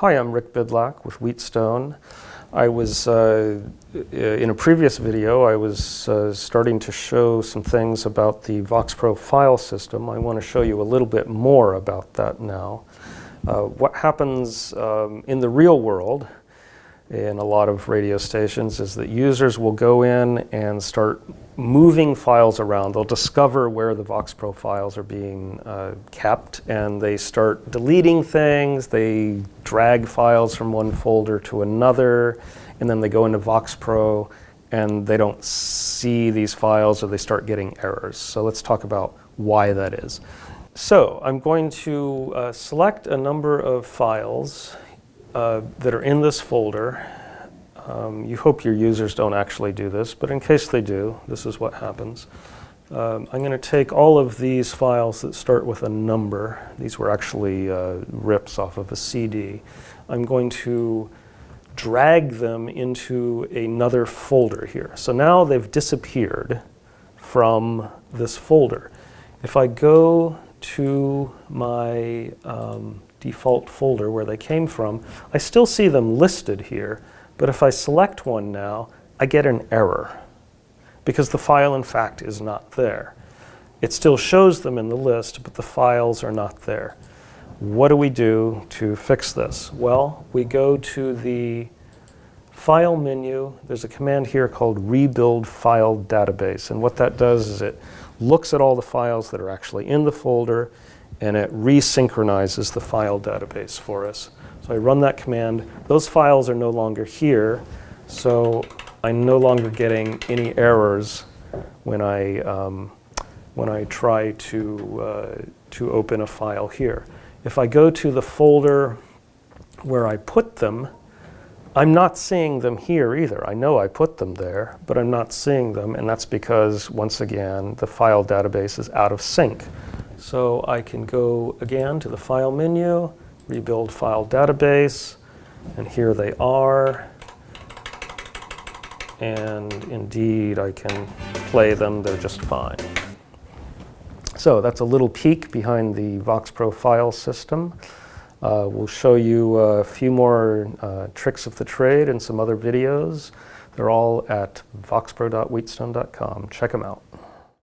Hi, I'm Rick Bidlack with Wheatstone. I was, in a previous video, I was starting to show some things about the VoxPro Filesystem. I want to show you a little bit more about that now. What happens in the real world in a lot of radio stations is that users will go in and start moving files around. They'll discover where the VoxPro files are being kept, and they start deleting things. They drag files from one folder to another, and then they go into VoxPro and they don't see these files, or they start getting errors. So let's talk about why that is. So I'm going to select a number of files that are in this folder. You hope your users don't actually do this, but in case they do, this is what happens. I'm going to take all of these files that start with a number. These were actually rips off of a CD. I'm going to drag them into another folder here. So now they've disappeared from this folder. If I go to my default folder where they came from, I still see them listed here, but if I select one now, I get an error because the file in fact is not there. It still shows them in the list, but the files are not there. What do we do to fix this? Well, we go to the File menu. There's a command here called Rebuild File Database, and what that does is it looks at all the files that are actually in the folder, and it resynchronizes the file database for us. So I run that command. Those files are no longer here, so I'm no longer getting any errors when I try to open a file here. If I go to the folder where I put them, I'm not seeing them here either. I know I put them there, but I'm not seeing them, and that's because, once again, the file database is out of sync. So I can go again to the File menu, Rebuild File Database, and here they are. And indeed, I can play them. They're just fine. So that's a little peek behind the VoxPro Filesystem. We'll show you a few more tricks of the trade in some other videos. They're all at voxpro.wheatstone.com. Check them out.